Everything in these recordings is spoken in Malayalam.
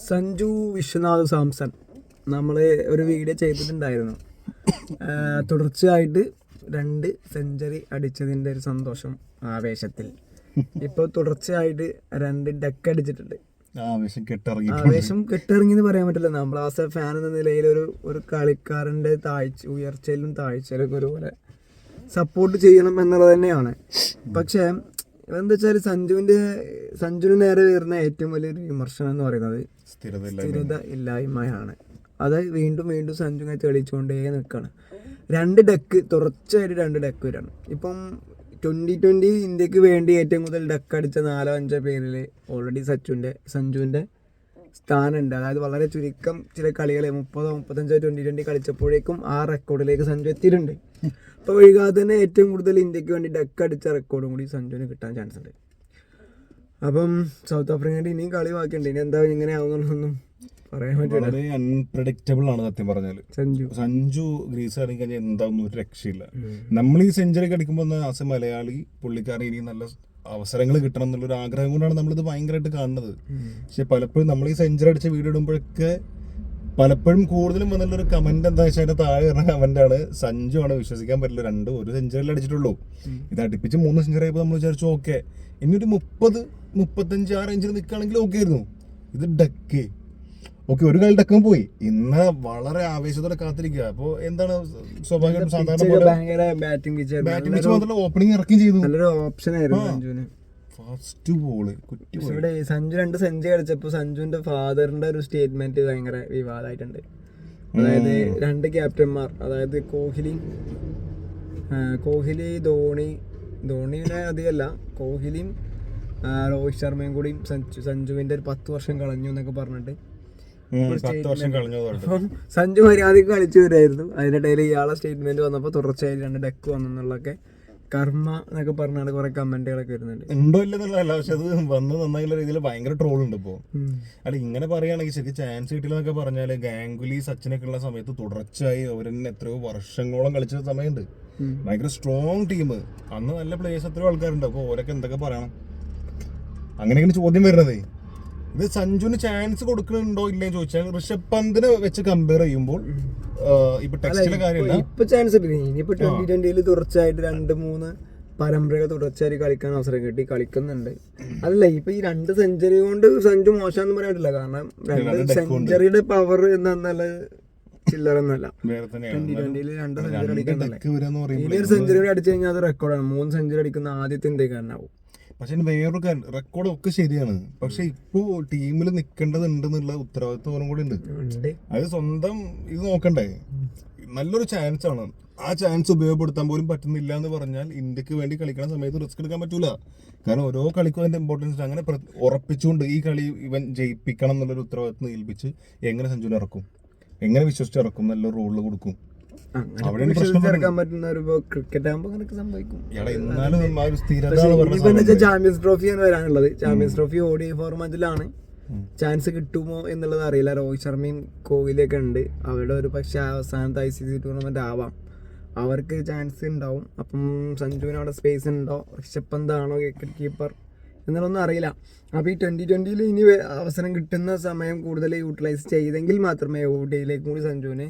സഞ്ജു വിശ്വനാഥ് സാംസൺ നമ്മൾ ഒരു വീഡിയോ ചെയ്തിട്ടുണ്ടായിരുന്നു. തുടർച്ചയായിട്ട് 2 സെഞ്ചുറി അടിച്ചതിൻ്റെ ഒരു സന്തോഷം ആവേശത്തിൽ ഇപ്പോൾ തുടർച്ചയായിട്ട് 2 ഡക്ക് അടിച്ചിട്ടുണ്ട്. ആവേശം കെട്ടിറങ്ങി എന്ന് പറയാൻ പറ്റില്ല. നമ്മൾ ആസ് എ ഫാൻ എന്ന നിലയിൽ ഒരു കളിക്കാരൻ്റെ ഉയർച്ചയിലും താഴ്ചയിലൊക്കെ ഒരുപോലെ സപ്പോർട്ട് ചെയ്യണം എന്നുള്ളത് തന്നെയാണ്. പക്ഷേ എന്താ വെച്ചാൽ സഞ്ജുവിന് നേരെ വരുന്ന ഏറ്റവും വലിയൊരു വിമർശനം എന്ന് പറയുന്നത് സ്ഥിരത ഇല്ലായ്മയാണ്. അത് വീണ്ടും സഞ്ജു ഇങ്ങനെ തെളിയിച്ചുകൊണ്ടേ നിൽക്കുകയാണ്. 2 ഡക്ക് തുടർച്ചയായിട്ട് 2 ഡക്ക് വരാണ്. ഇപ്പം 2020 ഇന്ത്യക്ക് വേണ്ടി ഏറ്റവും കൂടുതൽ ഡക്ക് അടിച്ച 4-5 പേരിൽ ഓൾറെഡി സഞ്ജുവിൻ്റെ സ്ഥാനമുണ്ട്. അതായത് വളരെ ചുരുക്കം ചില കളികൾ 30-35 2020 കളിച്ചപ്പോഴേക്കും ആ റെക്കോർഡിലേക്ക് സഞ്ജു എത്തിയിട്ടുണ്ട്. അപ്പോൾ വൈകാതെ തന്നെ ഏറ്റവും കൂടുതൽ ഇന്ത്യക്ക് വേണ്ടി ഡക്ക് അടിച്ച റെക്കോർഡും കൂടി സഞ്ജുവിന് കിട്ടാൻ ചാൻസ് ഉണ്ട്. അപ്പം സൗത്ത് ആഫ്രിക്കയുടെ ഇനിയും കളി ബാക്കിയുണ്ട്. ഇനി എന്താ ഇങ്ങനെ ആവുന്നുള്ളതൊന്നും പറയാൻ പറ്റില്ല. വളരെ അൺപ്രഡിക്റ്റബിൾ ആണ് സത്യം പറഞ്ഞാൽ. സഞ്ജു ഗ്രീസ് ഇറങ്ങി കഴിഞ്ഞാൽ എന്താണെന്നും ഒരു രക്ഷയില്ല. നമ്മൾ ഈ സെഞ്ചുറി അടിക്കുമ്പോൾ ആസ് എ മലയാളി പുള്ളിക്കാരൻ ഇനി നല്ല അവസരങ്ങൾ കിട്ടണം എന്നുള്ളൊരു ആഗ്രഹം കൊണ്ടാണ് നമ്മളിത് ഭയങ്കരമായിട്ട് കാണുന്നത്. പക്ഷെ പലപ്പോഴും നമ്മൾ ഈ സെഞ്ചുറി അടിച്ച വീഡിയോ ഇടുമ്പോഴൊക്കെ പലപ്പോഴും കൂടുതലും വന്നുള്ളൊരു കമന്റ് എന്താ വെച്ചാൽ അതിന്റെ താഴെ വരുന്ന കമന്റാണ് സഞ്ജു ആണ്, വിശ്വസിക്കാൻ പറ്റില്ല, 1 സെഞ്ചുറിയിൽ അടിച്ചിട്ടുള്ളൂ. ഇത് അടുപ്പിച്ച് 3 സെഞ്ചുറി ആയപ്പോൾ നമ്മൾ വിചാരിച്ചു ഓക്കെ ഇനി ഒരു 30-35 ആ റേഞ്ചിൽ നിൽക്കുകയാണെങ്കിൽ ഓക്കെ ആയിരുന്നു. ഇത് ഡക്ക് ഓക്കെ, ഒരു കളി ഡക്കും പോയി. ഇന്ന് വളരെ ആവേശത്തോടെ കാത്തിരിക്കുക. അപ്പോൾ എന്താണ് സ്വാഭാവികമായിട്ടും സാധാരണ ബാറ്റിംഗ് ഓപ്പണിംഗ് ഇറക്കുകയും ചെയ്തു. നല്ലൊരു ഓപ്ഷൻ ആയിരുന്നു സഞ്ജുവിന്. ഫസ്റ്റ് ബോള് ഇവിടെ സഞ്ജു 2 സെഞ്ചുറി അടിച്ചപ്പോൾ സഞ്ജുവിന്റെ ഫാദറിന്റെ ഒരു സ്റ്റേറ്റ്മെന്റ് ഭയങ്കര വിവാദമായിട്ടുണ്ട്. അതായത് 2 ക്യാപ്റ്റന്മാർ, അതായത് കോഹ്ലി ധോണിയുടെ അധികമല്ല, കോഹ്ലിയും രോഹിത് ശർമ്മയും കൂടിയും സഞ്ജുവിന്റെ ഒരു 10 വർഷം കളഞ്ഞു എന്നൊക്കെ പറഞ്ഞിട്ട് അപ്പം സഞ്ജു മര്യാദക്ക് കളിച്ചു വരായിരുന്നു. അതിനിടയിൽ ഇയാളെ സ്റ്റേറ്റ്മെന്റ് വന്നപ്പോൾ തുടർച്ചയായി 2 ഡക്ക് വന്നെന്നുള്ളതൊക്കെ കർമ്മ എന്നൊക്കെ പറഞ്ഞാണ് കുറെ കമന്റുകളൊക്കെ വരുന്നുണ്ട്. ഉണ്ടോ ഇല്ലെന്നുള്ളതല്ല, പക്ഷെ അത് വന്ന് നന്നായുള്ള രീതിയിൽ ഭയങ്കര ട്രോൾ ഉണ്ട് ഇപ്പോൾ. അല്ല ഇങ്ങനെ പറയുകയാണെങ്കിൽ ശരി ചാൻസ് കിട്ടില്ലെന്നൊക്കെ പറഞ്ഞാല് ഗാംഗുലി സച്ചിനൊക്കെ ഉള്ള സമയത്ത് തുടർച്ചയായി അവരെന്നെ എത്രയോ വർഷങ്ങളോളം കളിച്ച സമയമുണ്ട്. ഭയങ്കര സ്ട്രോങ് ടീം, അന്ന് നല്ല പ്ലേയേഴ്സ് എത്രയോ ആൾക്കാരുണ്ട്. അപ്പോൾ ഓരൊക്കെ എന്തൊക്കെ പറയണം, അങ്ങനെയൊക്കെയാണ് ചോദ്യം വരുന്നത്. ഇത് സഞ്ജുവിന് ചാൻസ് കൊടുക്കുന്നുണ്ടോ ഇല്ലെന്ന് ചോദിച്ചാൽ ഋഷഭ് പന്തിനെ വെച്ച് കമ്പയർ ചെയ്യുമ്പോൾ ഇപ്പൊ ടെക്സ്റ്റിലെ കാര്യമല്ല, ഇപ്പൊ ചാൻസ് ഇനിയിപ്പോ 2020 തുടർച്ചയായിട്ട് 2-3 പരമ്പരകൾ തുടർച്ചയായിട്ട് കളിക്കാൻ അവസരം കിട്ടി, കളിക്കുന്നുണ്ട്. അതല്ല ഇപ്പൊ ഈ 2 സെഞ്ചുറി കൊണ്ട് സഞ്ജു മോശമെന്ന് പറയാൻ പറ്റില്ല. കാരണം 2 സെഞ്ചുറിയുടെ പവർ നല്ല ചില്ലറൊന്നുമല്ല. 2020 2 സെഞ്ചുറി അടിക്കുന്നില്ല. സെഞ്ചുറി അടിച്ചു കഴിഞ്ഞാൽ അത് റെക്കോർഡാണ്. 3 സെഞ്ചുറി അടിക്കുന്ന ആദ്യത്തെ ഇന്ത്യക്കാരനാവും. പക്ഷെ വേറൊരു റെക്കോർഡ് ഒക്കെ ശരിയാണ്. പക്ഷെ ഇപ്പോ ടീമിൽ നിൽക്കേണ്ടതുണ്ടെന്നുള്ള ഉത്തരവാദിത്വം കൂടി ഉണ്ട്. അത് സ്വന്തം ഇത് നോക്കണ്ടേ. നല്ലൊരു ചാൻസ് ആണ്, ആ ചാൻസ് ഉപയോഗപ്പെടുത്താൻ പോലും പറ്റുന്നില്ല എന്ന് പറഞ്ഞാൽ ഇന്ത്യക്ക് വേണ്ടി കളിക്കുന്ന സമയത്ത് റിസ്ക് എടുക്കാൻ പറ്റൂല. കാരണം ഓരോ കളിക്കും അതിന്റെ ഇമ്പോർട്ടൻസ് അങ്ങനെ ഉറപ്പിച്ചുകൊണ്ട് ഈ കളി ഇവൻ ജയിപ്പിക്കണം എന്നുള്ളൊരു ഉത്തരവാദിത്വം ഏൽപ്പിച്ച് എങ്ങനെ സഞ്ജുവിനെ ഇറക്കും, എങ്ങനെ വിശ്വസിച്ച് ഇറക്കും, നല്ല റോളിൽ കൊടുക്കും. ചാമ്പ്യൻസ് ട്രോഫിയാണ് വരാനുള്ളത്. Champions trophy ODI ഫോർമാറ്റിലാണ്. ചാൻസ് കിട്ടുമോ എന്നുള്ളത് അറിയില്ല. രോഹിത് ശർമ്മയും കോഹ്ലിയൊക്കെ ഉണ്ട്. അവരുടെ ഒരു പക്ഷെ അവസാനത്തെ ICC ടൂർണമെന്റ് ആവാം, അവർക്ക് ചാൻസ് ഉണ്ടാവും. അപ്പം സഞ്ജുവിന് അവിടെ സ്പേസ് ഉണ്ടോ, ഋഷഭ് പന്താണോ വിക്കറ്റ് കീപ്പർ എന്നുള്ളതൊന്നും അറിയില്ല. അപ്പോൾ ഈ 2020 ഇനി അവസരം കിട്ടുന്ന സമയം കൂടുതൽ യൂട്ടിലൈസ് ചെയ്തെങ്കിൽ മാത്രമേ ODIയിലേക്ക് കൂടി സഞ്ജുവിന്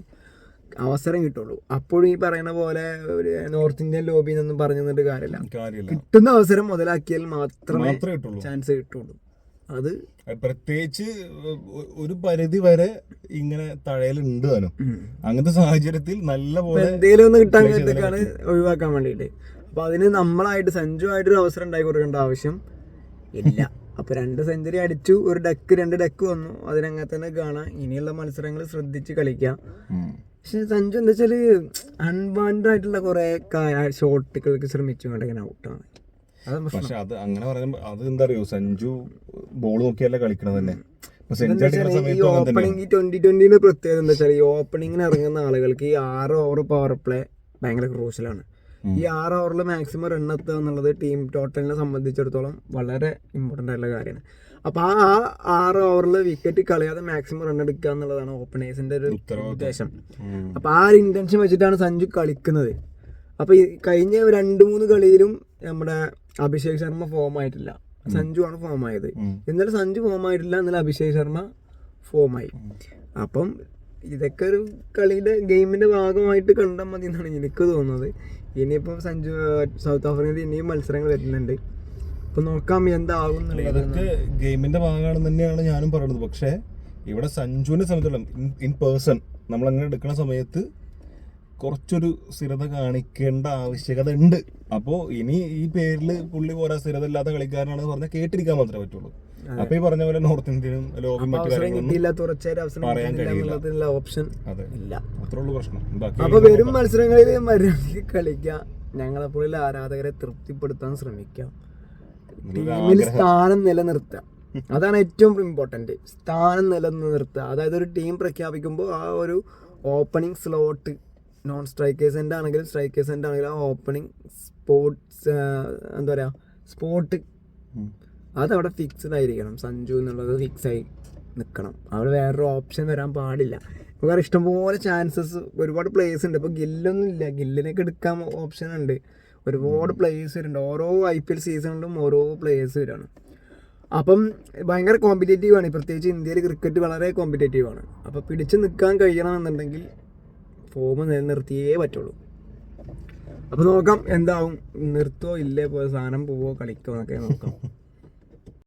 അവസരം കിട്ടുള്ളൂ. അപ്പോഴും ഈ പറയുന്ന പോലെ ഒരു നോർത്ത് ഇന്ത്യൻ ലോബി എന്നൊന്നും പറഞ്ഞു തന്നിട്ട് കാര്യമില്ല. കിട്ടുന്ന അവസരം മുതലാക്കിയാൽ മാത്രമേ ചാൻസ് കിട്ടുള്ളൂ. അത് പ്രത്യേകിച്ച് ഒരു പരിധി വരെ ഇങ്ങനെ തഴയലുണ്ട് താനും. അങ്ങനത്തെ സാഹചര്യത്തിൽ നല്ല പോലെ എന്തെങ്കിലും ഒന്ന് കിട്ടാൻ വേണ്ടിയിട്ടാണ് ഒഴിവാക്കാൻ വേണ്ടിയിട്ട്. അപ്പൊ അതിന് നമ്മളായിട്ട് സഞ്ജുവായിട്ടൊരു അവസരം ഉണ്ടാക്കി കൊടുക്കേണ്ട ആവശ്യം ഇല്ല. അപ്പൊ 2 സെഞ്ചുറി അടിച്ചു, 2 ഡക്ക് വന്നു. അതിനങ്ങനെ തന്നെ കാണാം. ഇനിയുള്ള മത്സരങ്ങൾ ശ്രദ്ധിച്ച് കളിക്കാം. പക്ഷെ സഞ്ജു എന്താ വെച്ചാല് അൺവാണ്ടഡ് ആയിട്ടുള്ള കുറെ ഷോട്ടുകൾക്ക് ശ്രമിച്ചു കൊണ്ടിങ്ങനെ ഔട്ടാണ്. പക്ഷെ അത് അങ്ങനെ പറയുമ്പോൾ അത് എന്താ അറിയോ, സഞ്ജു ബോൾ നോക്കിയല്ല കളിക്കണത് തന്നെ. ഈ ഓപ്പണിംഗ് ഈ 2020 പ്രത്യേകത എന്താ വെച്ചാൽ ഈ ഓപ്പണിങ്ങിന് ഇറങ്ങുന്ന ആളുകൾക്ക് ഈ 6 ഓവർ പവർ പ്ലേ ഭയങ്കര ക്രൂഷ്യലാണ്. ഈ 6 ഓവറിൽ മാക്സിമം റൺ എത്തുക എന്നുള്ളത് ടീം ടോട്ടലിനെ സംബന്ധിച്ചിടത്തോളം വളരെ ഇമ്പോർട്ടൻ്റ് ആയിട്ടുള്ള കാര്യമാണ്. അപ്പോൾ ആ 6 ഓവറിൽ വിക്കറ്റ് കളയാതെ മാക്സിമം റൺ എടുക്കുക എന്നുള്ളതാണ് ഓപ്പണേഴ്സിന്റെ ഒരു ഉദ്ദേശം. അപ്പോൾ ആ ഒരു ഇന്റൻഷൻ വെച്ചിട്ടാണ് സഞ്ജു കളിക്കുന്നത്. അപ്പോൾ ഈ കഴിഞ്ഞ 2-3 കളിയിലും നമ്മുടെ അഭിഷേക് ശർമ്മ ഫോം ആയിട്ടില്ല, സഞ്ജു ആണ് ഫോം ആയത്. എന്നാലും സഞ്ജു ഫോം ആയിട്ടില്ല, എന്നാലും അഭിഷേക് ശർമ്മ ഫോമായി. അപ്പം ഇതൊക്കെ ഒരു കളിയുടെ ഗെയിമിൻ്റെ ഭാഗമായിട്ട് കണ്ടാൽ മതി എന്നാണ് എനിക്ക് തോന്നുന്നത്. ഇനിയിപ്പോൾ സൗത്ത് ആഫ്രിക്കയിൽ ഇനിയും മത്സരങ്ങൾ വരുന്നുണ്ട്. അപ്പം നോക്കാം എന്താകും. ഇതൊക്കെ ഗെയിമിൻ്റെ ഭാഗമാണെന്ന് തന്നെയാണ് ഞാനും പറയുന്നത്. പക്ഷേ ഇവിടെ സഞ്ജുവിനെ സംബന്ധിച്ചിടത്തോളം ഇൻ പേഴ്സൺ നമ്മളങ്ങനെ എടുക്കുന്ന സമയത്ത് കുറച്ചൊരു സ്ഥിരത കാണിക്കേണ്ട ആവശ്യകത ഉണ്ട്. അപ്പോൾ ഇനി ഈ പേരിൽ പുള്ളി പോരാ സ്ഥിരത ഇല്ലാത്ത കളിക്കാരനാണെന്ന് പറഞ്ഞാൽ കേട്ടിരിക്കാൻ മാത്രമേ പറ്റുള്ളൂ. അപ്പൊ ഈ പറഞ്ഞ പോലെ നോർത്ത് ഇന്ത്യനും ലോബിയും മറ്റു കാര്യങ്ങളൊന്നും ഓപ്ഷൻ ഇല്ല. അത്രേ ഉള്ളൂ പ്രശ്നം. അപ്പൊ വരും മത്സരങ്ങളിൽ മര്യാദയ്ക്ക് കളിക്കുക, ഞങ്ങളെപ്പോലുള്ള ആരാധകരെ തൃപ്തിപ്പെടുത്താൻ ശ്രമിക്കാം, ടീമിൽ സ്ഥാനം നിലനിർത്തുക. അതാണ് ഏറ്റവും ഇമ്പോർട്ടന്റ്, സ്ഥാനം നിലനിർത്തുക. അതായത് ഒരു ടീം പ്രഖ്യാപിക്കുമ്പോൾ ആ ഒരു ഓപ്പണിംഗ് സ്ലോട്ട് നോൺ സ്ട്രൈക്കേഴ്സ് എൻ്റെ ആണെങ്കിലും സ്ട്രൈക്കേഴ്സ് എൻ്റെ ആണെങ്കിലും ആ ഓപ്പണിംഗ് സ്പോട്ട് അതവിടെ ഫിക്സ്ഡ് ആയിരിക്കണം. സഞ്ജു എന്നുള്ളത് ഫിക്സായി നിൽക്കണം. അവിടെ വേറൊരു ഓപ്ഷൻ വരാൻ പാടില്ല. ഇപ്പോൾ ഇഷ്ടംപോലെ ചാൻസസ്, ഒരുപാട് പ്ലേയേഴ്സ് ഉണ്ട്. ഇപ്പോൾ ഗില്ലൊന്നും ഇല്ല, ഗില്ലിനൊക്കെ എടുക്കാൻ ഓപ്ഷൻ ഉണ്ട്. ഒരുപാട് പ്ലേയേഴ്സ് വരുന്നുണ്ട്. ഓരോ IPL സീസണിലും ഓരോ പ്ലേയേഴ്സ് വരികയാണ്. അപ്പം ഭയങ്കര കോമ്പറ്റേറ്റീവാണ്. പ്രത്യേകിച്ച് ഇന്ത്യയിൽ ക്രിക്കറ്റ് വളരെ കോമ്പറ്റേറ്റീവാണ്. അപ്പോൾ പിടിച്ച് നിൽക്കാൻ കഴിയണമെന്നുണ്ടെങ്കിൽ ഫോം നിലനിർത്തിയേ പറ്റുള്ളൂ. അപ്പോൾ നോക്കാം എന്താവും, നിർത്തുമോ ഇല്ലേ, സാധനം പോവോ കളിക്കുമോ എന്നൊക്കെ നോക്കാം.